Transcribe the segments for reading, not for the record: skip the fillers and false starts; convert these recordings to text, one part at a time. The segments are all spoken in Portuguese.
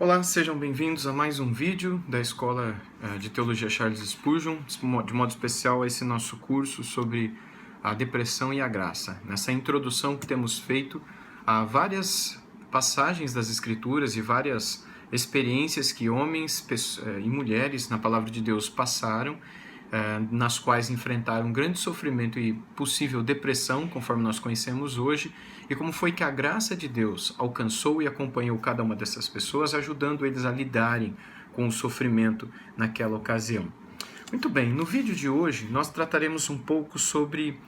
Olá, sejam bem-vindos a mais um vídeo da Escola de Teologia Charles Spurgeon, de modo especial a esse nosso curso sobre a depressão e a graça. Nessa introdução que temos feito a várias passagens das Escrituras e várias experiências que homens e mulheres na Palavra de Deus passaram, nas quais enfrentaram grande sofrimento e possível depressão, conforme nós conhecemos hoje, e como foi que a graça de Deus alcançou e acompanhou cada uma dessas pessoas, ajudando eles a lidarem com o sofrimento naquela ocasião. Muito bem, no vídeo de hoje nós trataremos um pouco sobre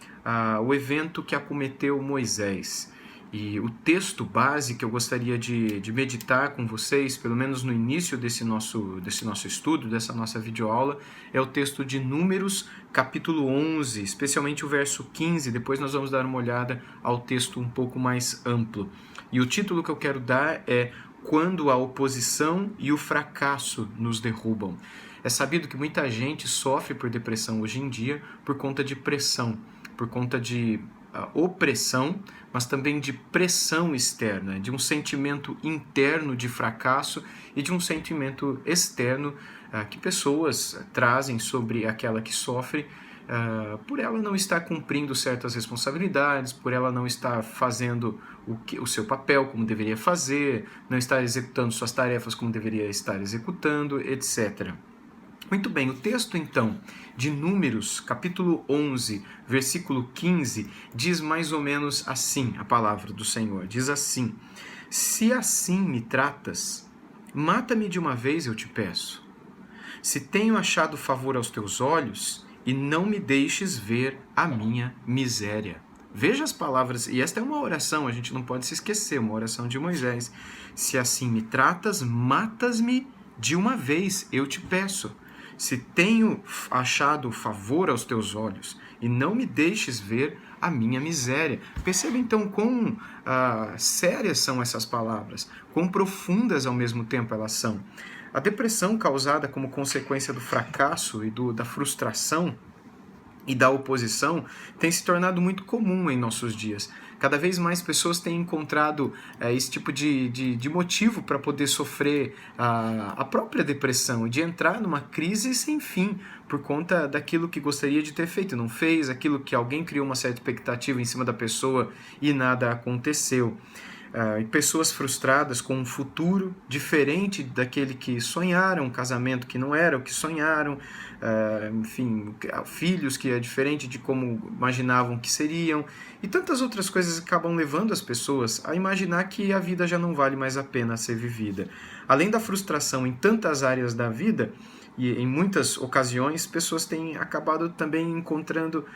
o evento que acometeu Moisés. E o texto base que eu gostaria de meditar com vocês, pelo menos no início desse nosso estudo, dessa nossa videoaula, é o texto de Números, capítulo 11, especialmente o verso 15. Depois nós vamos dar uma olhada ao texto um pouco mais amplo. E o título que eu quero dar é Quando a oposição e o fracasso nos derrubam. É sabido que muita gente sofre por depressão hoje em dia por conta de pressão, por conta de opressão, mas também de pressão externa, de um sentimento interno de fracasso e de um sentimento externo que pessoas trazem sobre aquela que sofre por ela não estar cumprindo certas responsabilidades, por ela não estar fazendo o seu papel como deveria fazer, não estar executando suas tarefas como deveria estar executando, etc. Muito bem, o texto então de Números, capítulo 11, versículo 15, diz mais ou menos assim, a palavra do Senhor, diz assim: Se assim me tratas, mata-me de uma vez, eu te peço. Se tenho achado favor aos teus olhos, e não me deixes ver a minha miséria. Veja as palavras, e esta é uma oração, a gente não pode se esquecer, uma oração de Moisés. Se assim me tratas, matas-me de uma vez, eu te peço. Se tenho achado favor aos teus olhos, e não me deixes ver a minha miséria. Perceba então quão sérias são essas palavras, quão profundas ao mesmo tempo elas são. A depressão causada como consequência do fracasso e da frustração e da oposição tem se tornado muito comum em nossos dias. Cada vez mais pessoas têm encontrado esse tipo de motivo para poder sofrer a própria depressão, de entrar numa crise sem fim por conta daquilo que gostaria de ter feito, não fez, aquilo que alguém criou uma certa expectativa em cima da pessoa e nada aconteceu. E pessoas frustradas com um futuro diferente daquele que sonharam, um casamento que não era o que sonharam, enfim, filhos que é diferente de como imaginavam que seriam, e tantas outras coisas acabam levando as pessoas a imaginar que a vida já não vale mais a pena ser vivida. Além da frustração em tantas áreas da vida, e em muitas ocasiões, pessoas têm acabado também encontrando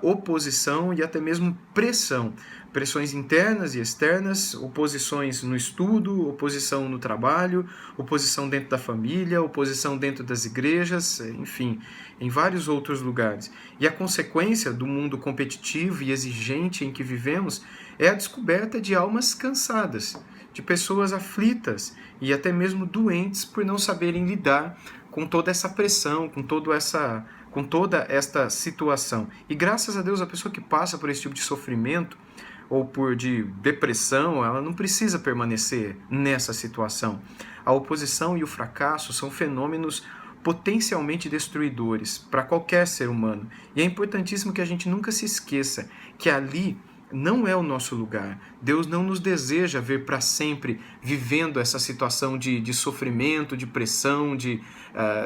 oposição e até mesmo pressão. Pressões internas e externas, oposições no estudo, oposição no trabalho, oposição dentro da família, oposição dentro das igrejas, enfim, em vários outros lugares. E a consequência do mundo competitivo e exigente em que vivemos é a descoberta de almas cansadas, de pessoas aflitas e até mesmo doentes por não saberem lidar com toda essa pressão, com toda esta situação. E graças a Deus, a pessoa que passa por esse tipo de sofrimento ou de depressão, ela não precisa permanecer nessa situação. A oposição e o fracasso são fenômenos potencialmente destruidores para qualquer ser humano. E é importantíssimo que a gente nunca se esqueça que ali não é o nosso lugar. Deus não nos deseja ver para sempre vivendo essa situação de sofrimento, de pressão.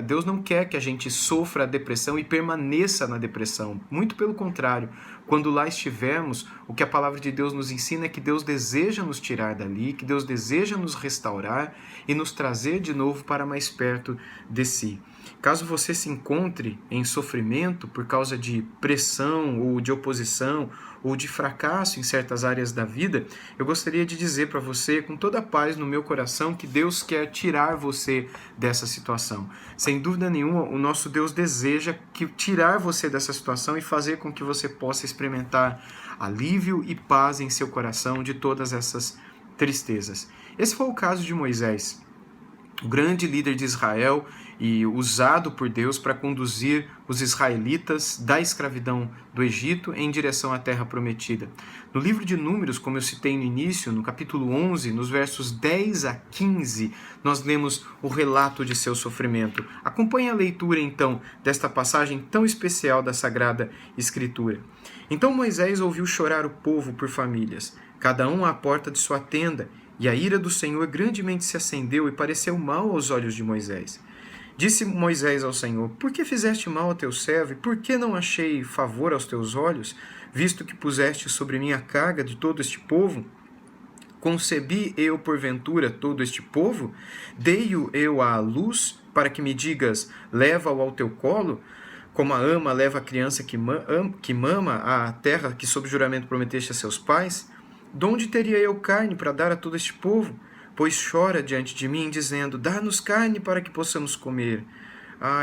Deus não quer que a gente sofra a depressão e permaneça na depressão. Muito pelo contrário. Quando lá estivermos, o que a palavra de Deus nos ensina é que Deus deseja nos tirar dali, que Deus deseja nos restaurar e nos trazer de novo para mais perto de si. Caso você se encontre em sofrimento por causa de pressão ou de oposição ou de fracasso em certas áreas da vida, eu gostaria de dizer para você, com toda a paz no meu coração, que Deus quer tirar você dessa situação. Sem dúvida nenhuma, o nosso Deus deseja tirar você dessa situação e fazer com que você possa experimentar alívio e paz em seu coração de todas essas tristezas. Esse foi o caso de Moisés. o grande líder de Israel e usado por Deus para conduzir os israelitas da escravidão do Egito em direção à terra prometida. No livro de Números, como eu citei no início, no capítulo 11, nos versos 10 a 15, nós lemos o relato de seu sofrimento. Acompanhe a leitura, então, desta passagem tão especial da Sagrada Escritura. Então Moisés ouviu chorar o povo por famílias, cada um à porta de sua tenda, e a ira do Senhor grandemente se acendeu e pareceu mal aos olhos de Moisés. Disse Moisés ao Senhor: Por que fizeste mal ao teu servo, e por que não achei favor aos teus olhos, visto que puseste sobre mim a carga de todo este povo? Concebi eu, porventura, todo este povo? Dei-o eu à luz, para que me digas: leva-o ao teu colo? Como a ama leva a criança que mama à terra que sob juramento prometeste a seus pais? De onde teria eu carne para dar a todo este povo? Pois chora diante de mim, dizendo: dá-nos carne para que possamos comer.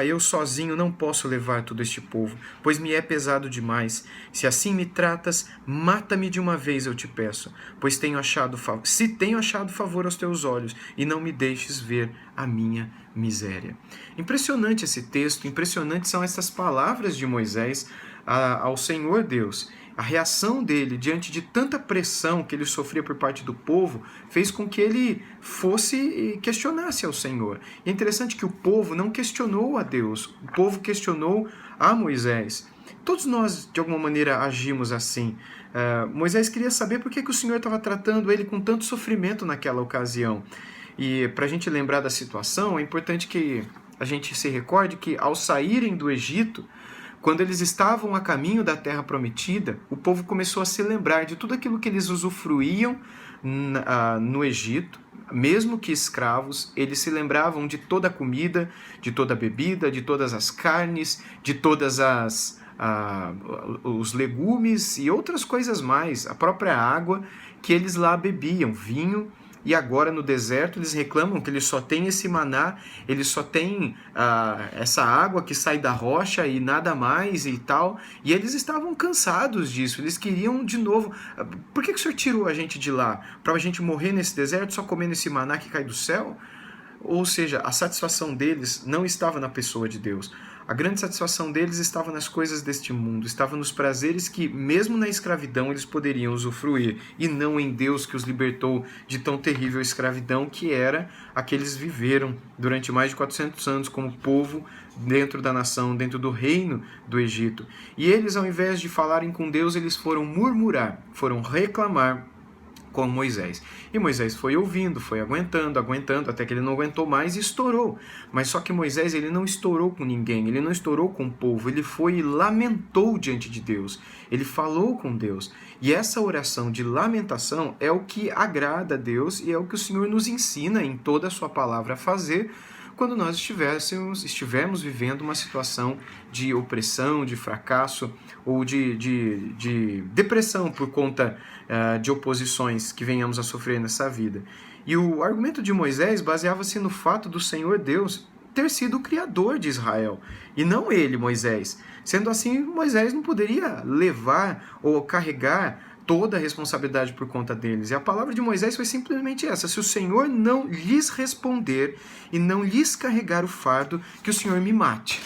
Eu sozinho não posso levar todo este povo, pois me é pesado demais. Se assim me tratas, mata-me de uma vez, eu te peço, pois se tenho achado favor aos teus olhos, e não me deixes ver a minha miséria. Impressionante esse texto, impressionantes são essas palavras de Moisés ao Senhor Deus. A reação dele diante de tanta pressão que ele sofria por parte do povo fez com que ele fosse e questionasse ao Senhor. E é interessante que o povo não questionou a Deus, o povo questionou a Moisés. Todos nós, de alguma maneira, agimos assim. Moisés queria saber por que o Senhor estava tratando ele com tanto sofrimento naquela ocasião. E para a gente lembrar da situação, é importante que a gente se recorde que ao saírem do Egito, quando eles estavam a caminho da terra prometida, o povo começou a se lembrar de tudo aquilo que eles usufruíam no Egito. Mesmo que escravos, eles se lembravam de toda a comida, de toda a bebida, de todas as carnes, de todas os legumes e outras coisas mais, a própria água que eles lá bebiam, vinho. E agora no deserto eles reclamam que eles só têm esse maná, eles só têm essa água que sai da rocha e nada mais e tal. E eles estavam cansados disso, eles queriam de novo. Por que o Senhor tirou a gente de lá? Para a gente morrer nesse deserto só comendo esse maná que cai do céu? Ou seja, a satisfação deles não estava na pessoa de Deus. A grande satisfação deles estava nas coisas deste mundo, estava nos prazeres que, mesmo na escravidão, eles poderiam usufruir, e não em Deus que os libertou de tão terrível escravidão que era a que eles viveram durante mais de 400 anos como povo dentro da nação, dentro do reino do Egito. E eles, ao invés de falarem com Deus, eles foram murmurar, foram reclamar com Moisés. E Moisés foi ouvindo, foi aguentando, até que ele não aguentou mais e estourou. Mas só que Moisés, ele não estourou com ninguém, ele não estourou com o povo, ele foi e lamentou diante de Deus. Ele falou com Deus. E essa oração de lamentação é o que agrada a Deus e é o que o Senhor nos ensina em toda a sua palavra a fazer quando nós estivermos vivendo uma situação de opressão, de fracasso ou de depressão por conta de oposições que venhamos a sofrer nessa vida. E o argumento de Moisés baseava-se no fato do Senhor Deus ter sido o criador de Israel, e não ele, Moisés. Sendo assim, Moisés não poderia levar ou carregar toda a responsabilidade por conta deles. E a palavra de Moisés foi simplesmente essa: se o Senhor não lhes responder e não lhes carregar o fardo, que o Senhor me mate.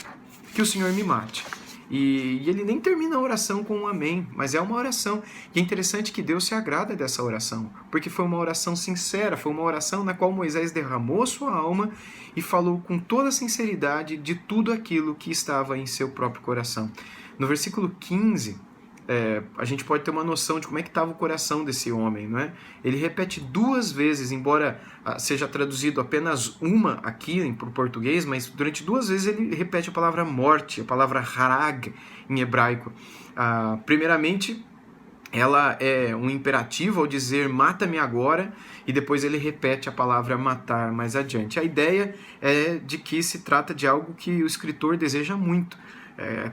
Que o Senhor me mate. E ele nem termina a oração com um amém, mas é uma oração. E é interessante que Deus se agrada dessa oração, porque foi uma oração sincera, foi uma oração na qual Moisés derramou sua alma e falou com toda a sinceridade de tudo aquilo que estava em seu próprio coração. No versículo 15, a gente pode ter uma noção de como é que estava o coração desse homem, não é? Ele repete 2 vezes, embora seja traduzido apenas uma aqui para o português, mas durante 2 vezes ele repete a palavra morte, a palavra harag em hebraico. Primeiramente, ela é um imperativo ao dizer mata-me agora, e depois ele repete a palavra matar mais adiante. A ideia é de que se trata de algo que o escritor deseja muito,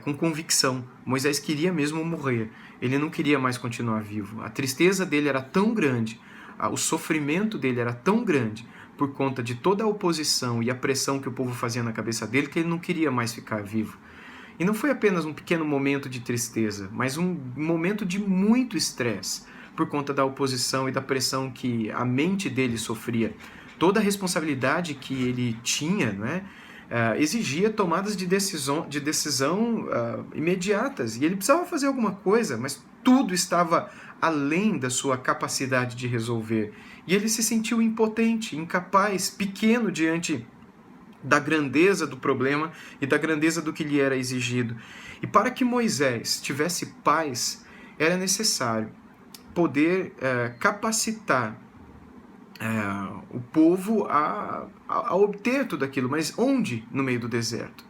com convicção. Moisés queria mesmo morrer, ele não queria mais continuar vivo. A tristeza dele era tão grande, o sofrimento dele era tão grande por conta de toda a oposição e a pressão que o povo fazia na cabeça dele, que ele não queria mais ficar vivo. E não foi apenas um pequeno momento de tristeza, mas um momento de muito estresse por conta da oposição e da pressão que a mente dele sofria. toda a responsabilidade que ele tinha, não é? Exigia tomadas de decisão imediatas, e ele precisava fazer alguma coisa, mas tudo estava além da sua capacidade de resolver. E ele se sentiu impotente, incapaz, pequeno diante da grandeza do problema e da grandeza do que lhe era exigido. E para que Moisés tivesse paz, era necessário poder capacitar o povo a obter tudo aquilo. Mas onde? No meio do deserto.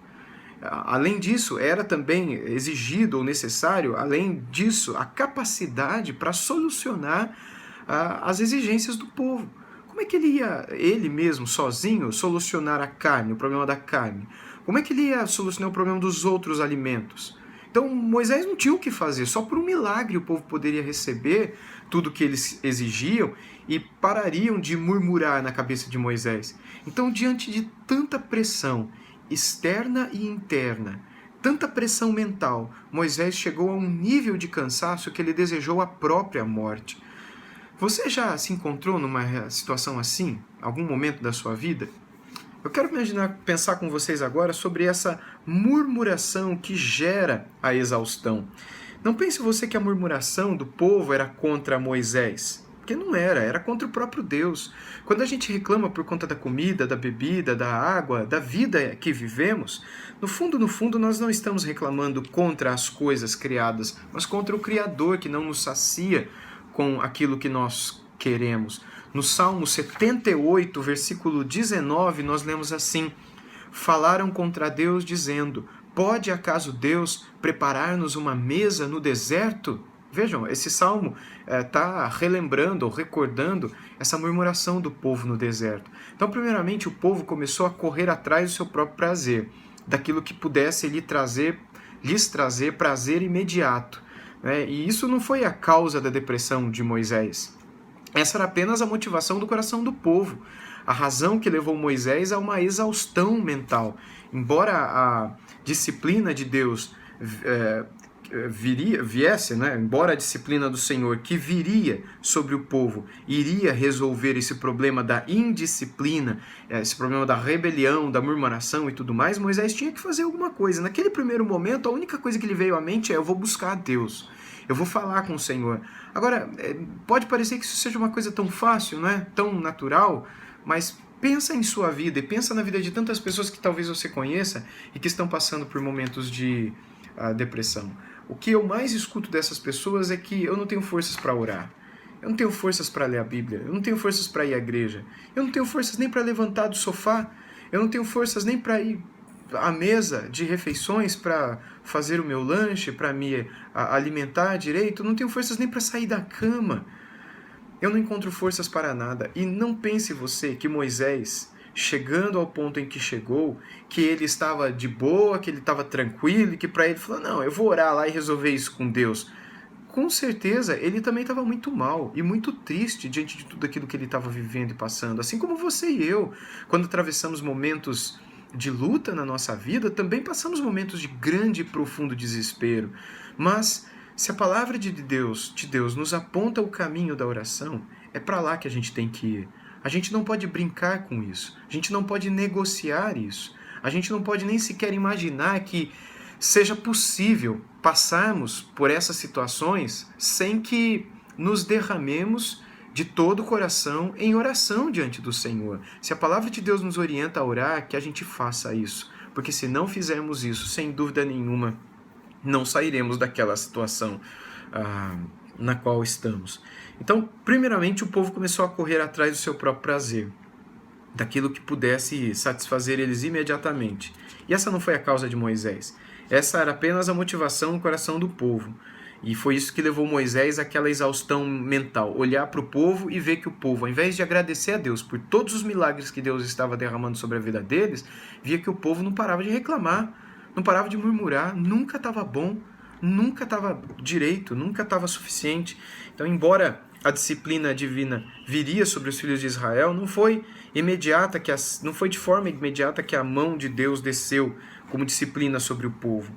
Além disso, era também exigido ou necessário, além disso, a capacidade para solucionar as exigências do povo. Como é que ele ia, ele mesmo, sozinho, solucionar a carne, o problema da carne? Como é que ele ia solucionar o problema dos outros alimentos? Então, Moisés não tinha o que fazer, só por um milagre o povo poderia receber tudo o que eles exigiam e parariam de murmurar na cabeça de Moisés. Então, diante de tanta pressão externa e interna, tanta pressão mental, Moisés chegou a um nível de cansaço que ele desejou a própria morte. Você já se encontrou numa situação assim, algum momento da sua vida? Eu quero pensar com vocês agora sobre essa murmuração que gera a exaustão. Não pense você que a murmuração do povo era contra Moisés, porque não era, era contra o próprio Deus. Quando a gente reclama por conta da comida, da bebida, da água, da vida que vivemos, no fundo, nós não estamos reclamando contra as coisas criadas, mas contra o Criador que não nos sacia com aquilo que nós queremos. No Salmo 78, versículo 19, nós lemos assim: falaram contra Deus dizendo, pode acaso Deus preparar-nos uma mesa no deserto? Vejam, esse salmo está relembrando ou recordando essa murmuração do povo no deserto. Então, primeiramente, o povo começou a correr atrás do seu próprio prazer, daquilo que pudesse lhes trazer prazer imediato. E isso não foi a causa da depressão de Moisés. Essa era apenas a motivação do coração do povo. A razão que levou Moisés a uma exaustão mental. Embora a disciplina de Deus viesse, embora a disciplina do Senhor que viria sobre o povo iria resolver esse problema da indisciplina, esse problema da rebelião, da murmuração e tudo mais, Moisés tinha que fazer alguma coisa. Naquele primeiro momento, a única coisa que lhe veio à mente é: eu vou buscar a Deus, eu vou falar com o Senhor. Agora, pode parecer que isso seja uma coisa tão fácil, não é? Tão natural, mas pensa em sua vida e pensa na vida de tantas pessoas que talvez você conheça e que estão passando por momentos de depressão. O que eu mais escuto dessas pessoas é que eu não tenho forças para orar, eu não tenho forças para ler a Bíblia, eu não tenho forças para ir à igreja, eu não tenho forças nem para levantar do sofá, eu não tenho forças nem para ir à mesa de refeições para fazer o meu lanche, para me alimentar direito, eu não tenho forças nem para sair da cama. Eu não encontro forças para nada. E não pense você que Moisés, chegando ao ponto em que chegou, que ele estava de boa, que ele estava tranquilo, e que para ele falou: não, eu vou orar lá e resolver isso com Deus. Com certeza, ele também estava muito mal e muito triste diante de tudo aquilo que ele estava vivendo e passando. Assim como você e eu, quando atravessamos momentos de luta na nossa vida, também passamos momentos de grande e profundo desespero. Mas se a palavra de Deus nos aponta o caminho da oração, é para lá que a gente tem que ir. A gente não pode brincar com isso. A gente não pode negociar isso. A gente não pode nem sequer imaginar que seja possível passarmos por essas situações sem que nos derramemos de todo o coração em oração diante do Senhor. Se a palavra de Deus nos orienta a orar, que a gente faça isso. Porque se não fizermos isso, sem dúvida nenhuma, não sairemos daquela situação na qual estamos. Então, primeiramente, o povo começou a correr atrás do seu próprio prazer, daquilo que pudesse satisfazer eles imediatamente. E essa não foi a causa de Moisés. Essa era apenas a motivação no coração do povo. E foi isso que levou Moisés àquela exaustão mental. Olhar para o povo e ver que o povo, ao invés de agradecer a Deus por todos os milagres que Deus estava derramando sobre a vida deles, via que o povo não parava de reclamar, não parava de murmurar, nunca estava bom, nunca estava direito, nunca estava suficiente. Então, embora a disciplina divina viria sobre os filhos de Israel, não foi de forma imediata que a mão de Deus desceu como disciplina sobre o povo.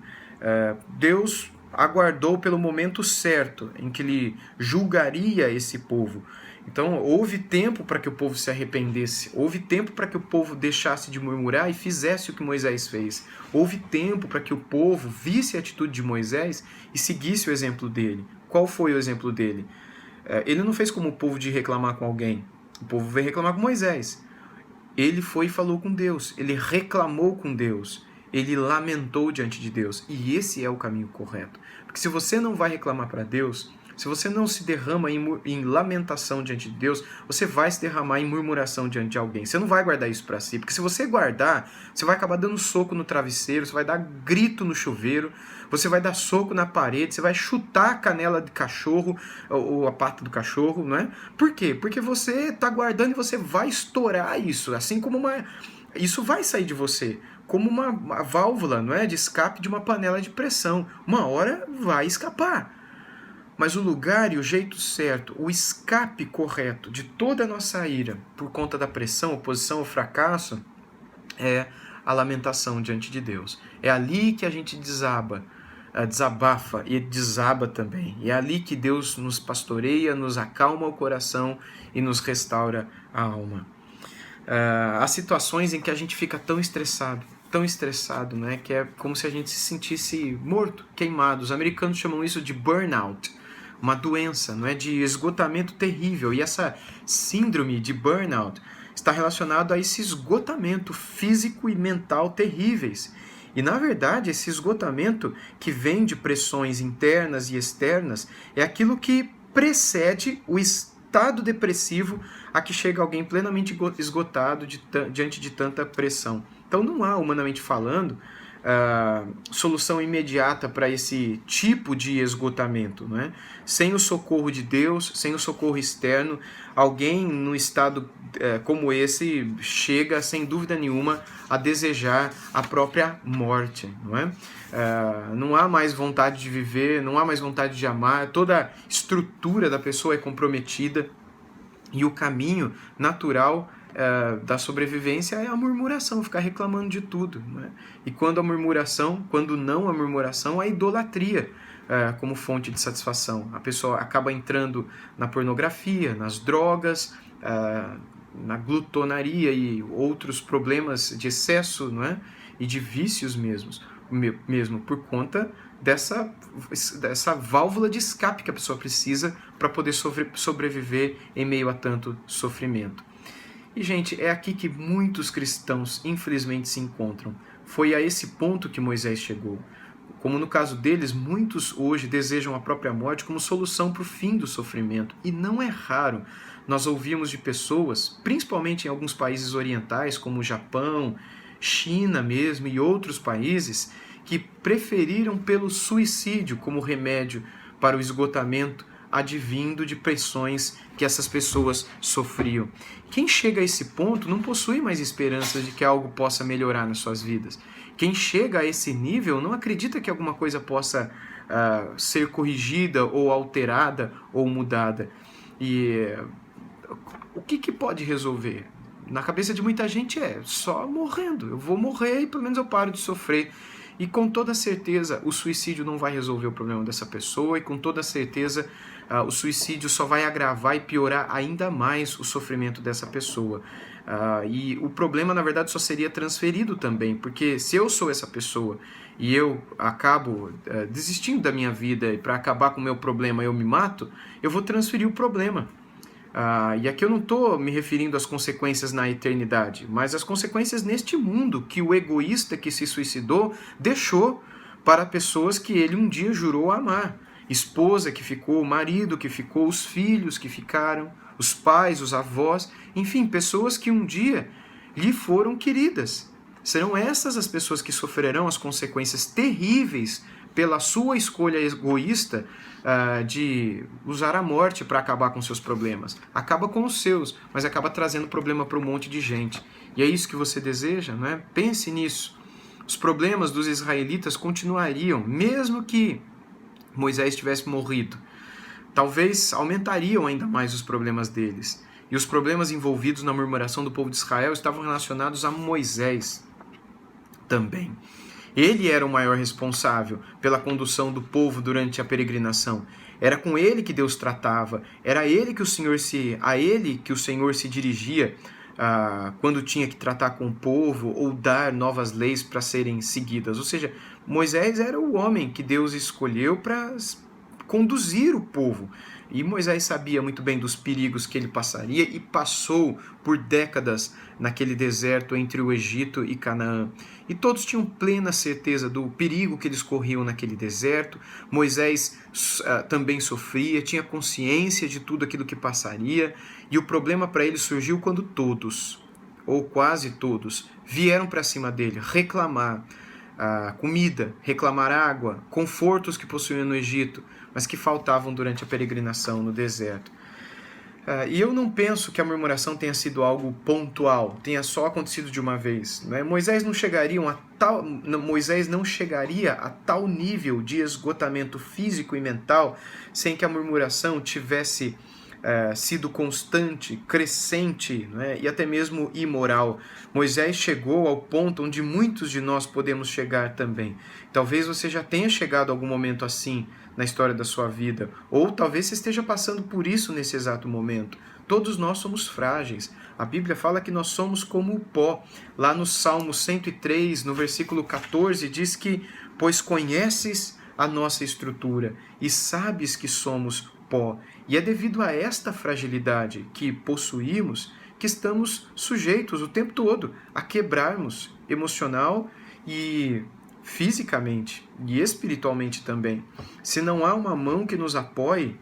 Deus aguardou pelo momento certo em que ele julgaria esse povo. Então houve tempo para que o povo se arrependesse, houve tempo para que o povo deixasse de murmurar e fizesse o que Moisés fez. Houve tempo para que o povo visse a atitude de Moisés e seguisse o exemplo dele. Qual foi o exemplo dele? Ele não fez como o povo de reclamar com alguém. O povo veio reclamar com Moisés. Ele foi e falou com Deus, ele reclamou com Deus, ele lamentou diante de Deus. E esse é o caminho correto. Porque se você não vai reclamar para Deus, se você não se derrama em lamentação diante de Deus, você vai se derramar em murmuração diante de alguém. Você não vai guardar isso para si, porque se você guardar, você vai acabar dando soco no travesseiro, você vai dar grito no chuveiro, você vai dar soco na parede, você vai chutar a canela de cachorro, ou a pata do cachorro, não é? Por quê? Porque você está guardando e você vai estourar isso, assim como isso vai sair de você, como uma válvula, não é, de escape de uma panela de pressão. Uma hora vai escapar. Mas o lugar e o jeito certo, o escape correto de toda a nossa ira por conta da pressão, oposição ou fracasso é a lamentação diante de Deus. É ali que a gente desabafa e desaba também. E é ali que Deus nos pastoreia, nos acalma o coração e nos restaura a alma. Há situações em que a gente fica tão estressado, né, que é como se a gente se sentisse morto, queimado. Os americanos chamam isso de burnout, uma doença, não é, de esgotamento terrível. E essa síndrome de burnout está relacionada a esse esgotamento físico e mental terríveis. E, na verdade, esse esgotamento que vem de pressões internas e externas é aquilo que precede o estado depressivo a que chega alguém plenamente esgotado diante de tanta pressão. Então não há, humanamente falando, solução imediata para esse tipo de esgotamento, não é? Sem o socorro de Deus, sem o socorro externo, alguém num estado como esse chega, sem dúvida nenhuma, a desejar a própria morte, não é? Não há mais vontade de viver, não há mais vontade de amar, toda a estrutura da pessoa é comprometida e o caminho natural da sobrevivência é a murmuração, ficar reclamando de tudo, né? E quando não a murmuração, a idolatria como fonte de satisfação. A pessoa acaba entrando na pornografia, nas drogas, na glutonaria e outros problemas de excesso, não é? E de vícios mesmo por conta dessa válvula de escape que a pessoa precisa para poder sobreviver em meio a tanto sofrimento. E, gente, é aqui que muitos cristãos, infelizmente, se encontram. Foi a esse ponto que Moisés chegou. Como no caso deles, muitos hoje desejam a própria morte como solução para o fim do sofrimento. E não é raro nós ouvimos de pessoas, principalmente em alguns países orientais, como o Japão, China mesmo e outros países, que preferiram pelo suicídio como remédio para o esgotamento advindo de pressões que essas pessoas sofriam. Quem chega a esse ponto não possui mais esperanças de que algo possa melhorar nas suas vidas. Quem chega a esse nível não acredita que alguma coisa possa ser corrigida ou alterada ou mudada. E o que pode resolver? Na cabeça de muita gente é só morrendo. Eu vou morrer e pelo menos eu paro de sofrer. E com toda certeza o suicídio não vai resolver o problema dessa pessoa, e com toda certeza o suicídio só vai agravar e piorar ainda mais o sofrimento dessa pessoa. E o problema, na verdade, só seria transferido também, porque se eu sou essa pessoa e eu acabo desistindo da minha vida e para acabar com o meu problema eu me mato, eu vou transferir o problema. E aqui eu não estou me referindo às consequências na eternidade, mas às consequências neste mundo que o egoísta que se suicidou deixou para pessoas que ele um dia jurou amar. Esposa que ficou, o marido que ficou, os filhos que ficaram, os pais, os avós, enfim, pessoas que um dia lhe foram queridas. Serão essas as pessoas que sofrerão as consequências terríveis pela sua escolha egoísta de usar a morte para acabar com seus problemas. Acaba com os seus, mas acaba trazendo problema para um monte de gente. E é isso que você deseja, não é? Pense nisso. Os problemas dos israelitas continuariam, mesmo que Moisés tivesse morrido. Talvez aumentariam ainda mais os problemas deles. E os problemas envolvidos na murmuração do povo de Israel estavam relacionados a Moisés também. Ele era o maior responsável pela condução do povo durante a peregrinação. Era com ele que Deus tratava, era a ele que o Senhor se dirigia quando tinha que tratar com o povo ou dar novas leis para serem seguidas. Ou seja, Moisés era o homem que Deus escolheu para conduzir o povo. E Moisés sabia muito bem dos perigos que ele passaria e passou por décadas naquele deserto entre o Egito e Canaã. E todos tinham plena certeza do perigo que eles corriam naquele deserto. Moisés também sofria, tinha consciência de tudo aquilo que passaria. E o problema para ele surgiu quando todos, ou quase todos, vieram para cima dele reclamar comida, reclamar água, confortos que possuíam no Egito, mas que faltavam durante a peregrinação no deserto. E eu não penso que a murmuração tenha sido algo pontual, tenha só acontecido de uma vez. Né? Moisés não chegaria a tal nível de esgotamento físico e mental sem que a murmuração tivesse sido constante, crescente, né? E até mesmo imoral. Moisés chegou ao ponto onde muitos de nós podemos chegar também. Talvez você já tenha chegado a algum momento assim na história da sua vida, ou talvez você esteja passando por isso nesse exato momento. Todos nós somos frágeis. A Bíblia fala que nós somos como o pó. Lá no Salmo 103, no versículo 14, diz que: pois conheces a nossa estrutura e sabes que somos pó. E é devido a esta fragilidade que possuímos que estamos sujeitos o tempo todo a quebrarmos emocional e fisicamente e espiritualmente também. Se não há uma mão que nos apoie,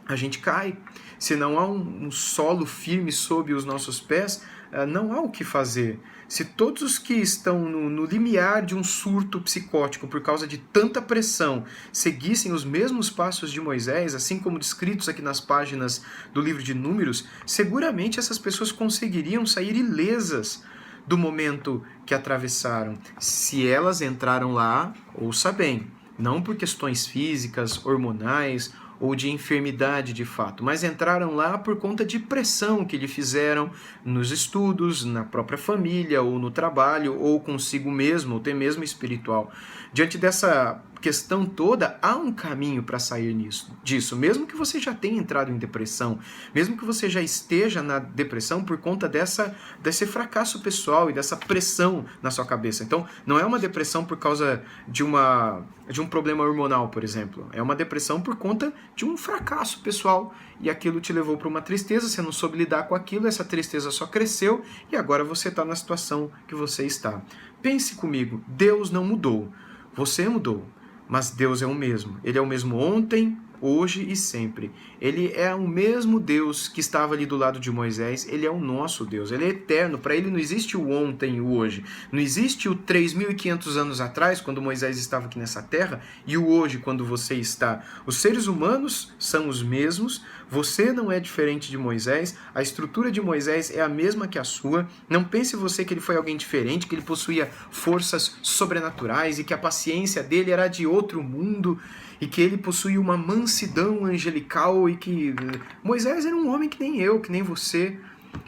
a gente cai. Se não há um solo firme sob os nossos pés, não há o que fazer. Se todos os que estão no limiar de um surto psicótico por causa de tanta pressão seguissem os mesmos passos de Moisés, assim como descritos aqui nas páginas do livro de Números, seguramente essas pessoas conseguiriam sair ilesas do momento que atravessaram. Se elas entraram lá, ouça bem, não por questões físicas, hormonais ou de enfermidade de fato, mas entraram lá por conta de pressão que lhe fizeram nos estudos, na própria família, ou no trabalho, ou consigo mesmo, ou até mesmo espiritual. Diante dessa questão toda, há um caminho para sair disso, mesmo que você já tenha entrado em depressão, mesmo que você já esteja na depressão por conta desse fracasso pessoal e dessa pressão na sua cabeça. Então, não é uma depressão por causa de um problema hormonal, por exemplo. É uma depressão por conta de um fracasso pessoal e aquilo te levou para uma tristeza, você não soube lidar com aquilo, essa tristeza só cresceu e agora você está na situação que você está. Pense comigo, Deus não mudou, você mudou. Mas Deus é o mesmo. Ele é o mesmo ontem, hoje e sempre. Ele é o mesmo Deus que estava ali do lado de Moisés. Ele é o nosso Deus. Ele é eterno. Para ele não existe o ontem e o hoje. Não existe o 3.500 anos atrás, quando Moisés estava aqui nessa terra, e o hoje, quando você está. Os seres humanos são os mesmos. Você não é diferente de Moisés. A estrutura de Moisés é a mesma que a sua. Não pense você que ele foi alguém diferente, que ele possuía forças sobrenaturais e que a paciência dele era de outro mundo e que ele possuía uma mansidão angelical e que Moisés era um homem que nem eu, que nem você.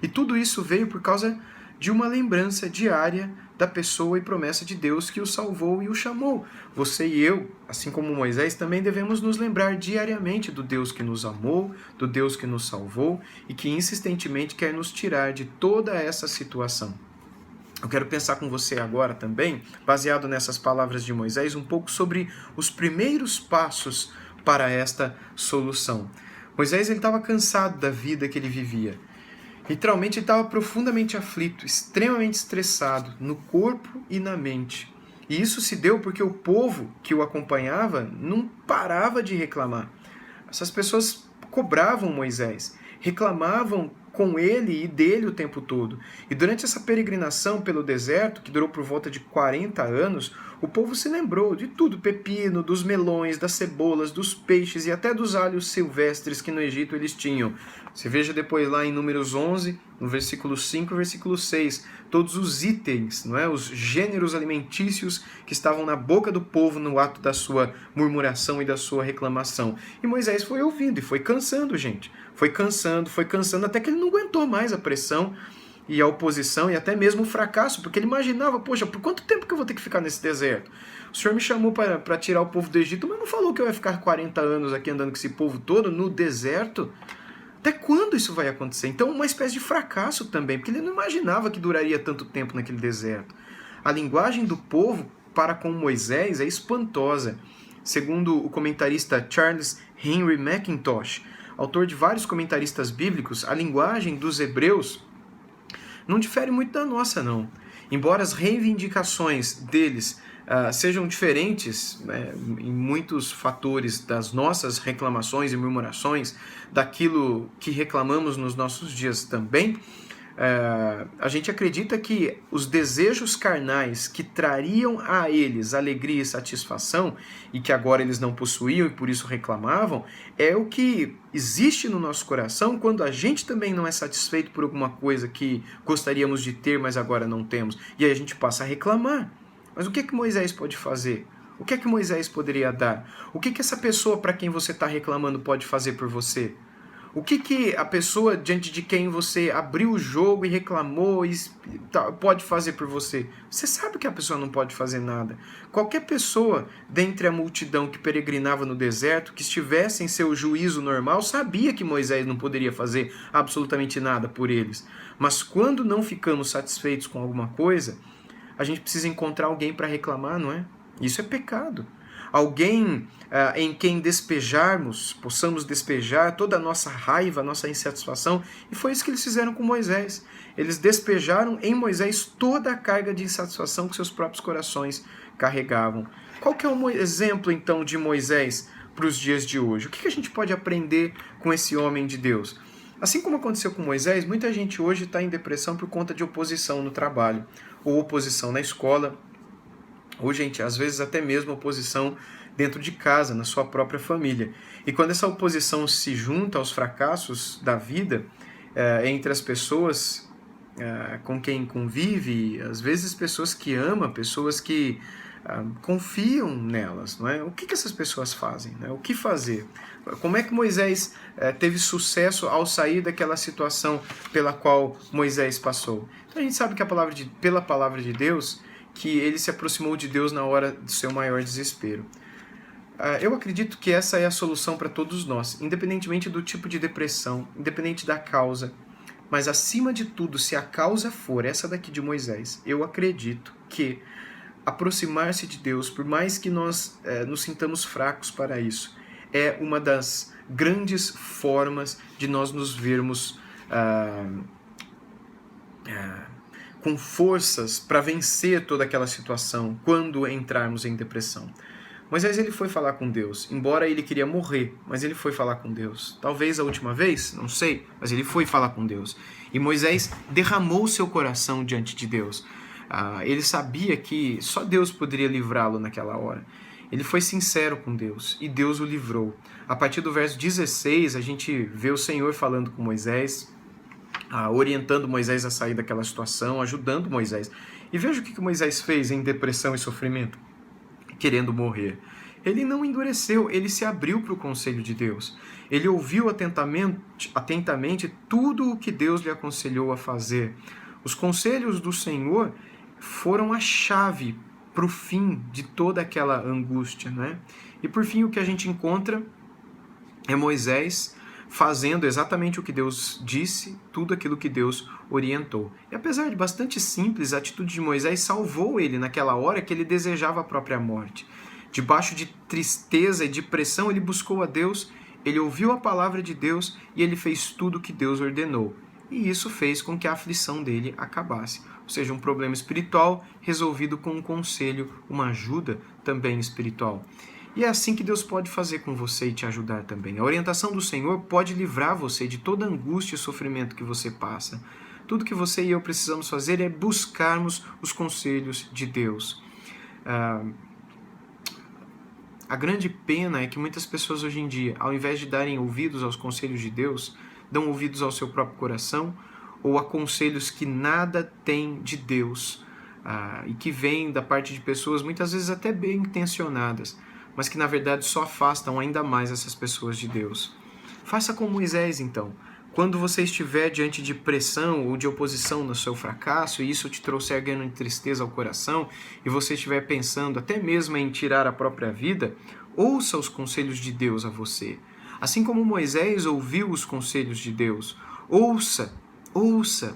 E tudo isso veio por causa de uma lembrança diária da pessoa e promessa de Deus que o salvou e o chamou. Você e eu, assim como Moisés, também devemos nos lembrar diariamente do Deus que nos amou, do Deus que nos salvou e que insistentemente quer nos tirar de toda essa situação. Eu quero pensar com você agora também, baseado nessas palavras de Moisés, um pouco sobre os primeiros passos para esta solução. Moisés estava cansado da vida que ele vivia. Literalmente ele estava profundamente aflito, extremamente estressado, no corpo e na mente. E isso se deu porque o povo que o acompanhava não parava de reclamar. Essas pessoas cobravam Moisés, reclamavam com ele e dele o tempo todo. E durante essa peregrinação pelo deserto, que durou por volta de 40 anos, o povo se lembrou de tudo, pepino, dos melões, das cebolas, dos peixes e até dos alhos silvestres que no Egito eles tinham. Você veja depois lá em Números 11, no versículo 5 e versículo 6, todos os itens, não é? Os gêneros alimentícios que estavam na boca do povo no ato da sua murmuração e da sua reclamação. E Moisés foi ouvindo e foi cansando, gente. Foi cansando, até que ele não aguentou mais a pressão. e a oposição e até mesmo o fracasso, porque ele imaginava, poxa, por quanto tempo que eu vou ter que ficar nesse deserto? O Senhor me chamou para tirar o povo do Egito, mas não falou que eu ia ficar 40 anos aqui andando com esse povo todo no deserto? Até quando isso vai acontecer? Então, uma espécie de fracasso também, porque ele não imaginava que duraria tanto tempo naquele deserto. A linguagem do povo para com Moisés é espantosa. Segundo o comentarista Charles Henry Mackintosh, autor de vários comentaristas bíblicos, a linguagem dos hebreus não difere muito da nossa, não. Embora as reivindicações deles sejam diferentes, né, em muitos fatores das nossas reclamações e murmurações, daquilo que reclamamos nos nossos dias também, a gente acredita que os desejos carnais que trariam a eles alegria e satisfação, e que agora eles não possuíam e por isso reclamavam, é o que existe no nosso coração quando a gente também não é satisfeito por alguma coisa que gostaríamos de ter, mas agora não temos. E aí a gente passa a reclamar. Mas o que que Moisés pode fazer? O que é que Moisés poderia dar? O que que essa pessoa para quem você está reclamando pode fazer por você? O que que a pessoa diante de quem você abriu o jogo e reclamou pode fazer por você? Você sabe que a pessoa não pode fazer nada. Qualquer pessoa dentre a multidão que peregrinava no deserto, que estivesse em seu juízo normal, sabia que Moisés não poderia fazer absolutamente nada por eles. Mas quando não ficamos satisfeitos com alguma coisa, a gente precisa encontrar alguém para reclamar, não é? Isso é pecado. Alguém em quem possamos despejar toda a nossa raiva, a nossa insatisfação. E foi isso que eles fizeram com Moisés. Eles despejaram em Moisés toda a carga de insatisfação que seus próprios corações carregavam. Qual que é o exemplo, então, de Moisés para os dias de hoje? O que a gente pode aprender com esse homem de Deus? Assim como aconteceu com Moisés, muita gente hoje está em depressão por conta de oposição no trabalho, ou oposição na escola, ou, gente, às vezes até mesmo oposição dentro de casa, na sua própria família. E quando essa oposição se junta aos fracassos da vida, entre as pessoas com quem convive, às vezes pessoas que ama, pessoas que confiam nelas, não é? O que essas pessoas fazem? Né? O que fazer? Como é que Moisés teve sucesso ao sair daquela situação pela qual Moisés passou? Então a gente sabe que pela palavra de Deus, que ele se aproximou de Deus na hora do seu maior desespero. Eu acredito que essa é a solução para todos nós, independentemente do tipo de depressão, independente da causa. Mas acima de tudo, se a causa for essa daqui de Moisés, eu acredito que aproximar-se de Deus, por mais que nós nos sintamos fracos para isso, é uma das grandes formas de nós nos vermos com forças para vencer toda aquela situação quando entrarmos em depressão. Moisés ele foi falar com Deus, embora ele queria morrer, mas ele foi falar com Deus. Talvez a última vez, não sei, mas ele foi falar com Deus. E Moisés derramou seu coração diante de Deus. Ele sabia que só Deus poderia livrá-lo naquela hora. Ele foi sincero com Deus e Deus o livrou. A partir do verso 16, a gente vê o Senhor falando com Moisés, orientando Moisés a sair daquela situação, ajudando Moisés. E veja o que Moisés fez em depressão e sofrimento, querendo morrer. Ele não endureceu, ele se abriu para o conselho de Deus. Ele ouviu atentamente tudo o que Deus lhe aconselhou a fazer. Os conselhos do Senhor foram a chave para o fim de toda aquela angústia, né? E por fim o que a gente encontra é Moisés fazendo exatamente o que Deus disse, tudo aquilo que Deus orientou. E apesar de bastante simples, a atitude de Moisés salvou ele naquela hora que ele desejava a própria morte. Debaixo de tristeza e de pressão, ele buscou a Deus, ele ouviu a palavra de Deus e ele fez tudo o que Deus ordenou. E isso fez com que a aflição dele acabasse. Ou seja, um problema espiritual resolvido com um conselho, uma ajuda também espiritual. E é assim que Deus pode fazer com você e te ajudar também. A orientação do Senhor pode livrar você de toda angústia e sofrimento que você passa. Tudo que você e eu precisamos fazer é buscarmos os conselhos de Deus. A grande pena é que muitas pessoas hoje em dia, ao invés de darem ouvidos aos conselhos de Deus, dão ouvidos ao seu próprio coração ou a conselhos que nada têm de Deus e que vêm da parte de pessoas muitas vezes até bem intencionadas, mas que na verdade só afastam ainda mais essas pessoas de Deus. Faça como Moisés então, Quando você estiver diante de pressão ou de oposição no seu fracasso, e isso te trouxer grande tristeza ao coração, e você estiver pensando até mesmo em tirar a própria vida, ouça os conselhos de Deus a você. Assim como Moisés ouviu os conselhos de Deus, ouça,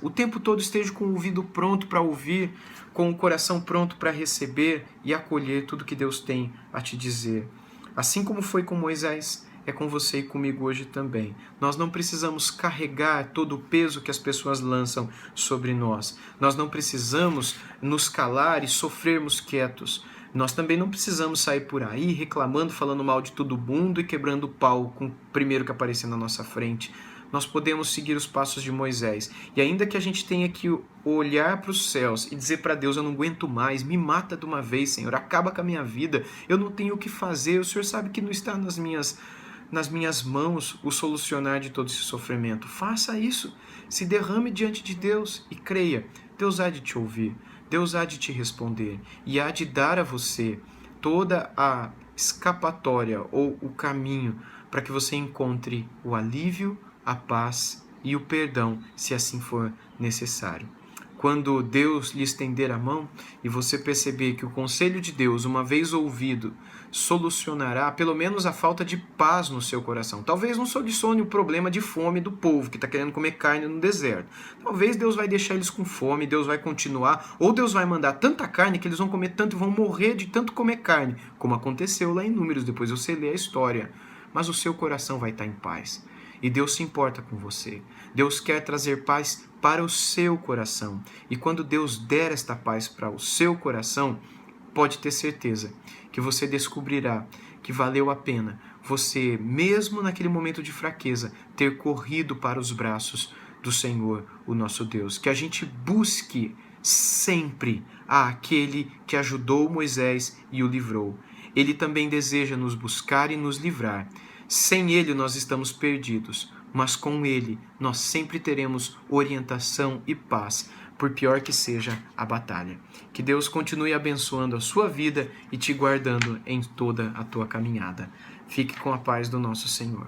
o tempo todo esteja com o ouvido pronto para ouvir, com o coração pronto para receber e acolher tudo que Deus tem a te dizer. Assim como foi com Moisés, é com você e comigo hoje também. Nós não precisamos carregar todo o peso que as pessoas lançam sobre nós. Nós não precisamos nos calar e sofrermos quietos. Nós também não precisamos sair por aí reclamando, falando mal de todo mundo e quebrando o pau com o primeiro que aparecer na nossa frente. Nós podemos seguir os passos de Moisés. E ainda que a gente tenha que olhar para os céus e dizer para Deus, eu não aguento mais, me mata de uma vez, Senhor, acaba com a minha vida, eu não tenho o que fazer, o Senhor sabe que não está nas minhas mãos o solucionar de todo esse sofrimento. Faça isso, se derrame diante de Deus e creia, Deus há de te ouvir, Deus há de te responder e há de dar a você toda a escapatória ou o caminho para que você encontre o alívio, a paz e o perdão, se assim for necessário. Quando Deus lhe estender a mão e você perceber que o conselho de Deus, uma vez ouvido, solucionará pelo menos a falta de paz no seu coração. Talvez não solucione o problema de fome do povo que está querendo comer carne no deserto. Talvez Deus vai deixar eles com fome, Deus vai continuar, ou Deus vai mandar tanta carne que eles vão comer tanto e vão morrer de tanto comer carne, como aconteceu lá em Números, depois você lê a história. Mas o seu coração vai estar em paz. E Deus se importa com você. Deus quer trazer paz para o seu coração. E quando Deus der esta paz para o seu coração, pode ter certeza que você descobrirá que valeu a pena você, mesmo naquele momento de fraqueza, ter corrido para os braços do Senhor, o nosso Deus. Que a gente busque sempre aquele que ajudou Moisés e o livrou. Ele também deseja nos buscar e nos livrar. Sem Ele nós estamos perdidos, mas com Ele nós sempre teremos orientação e paz, por pior que seja a batalha. Que Deus continue abençoando a sua vida e te guardando em toda a tua caminhada. Fique com a paz do nosso Senhor.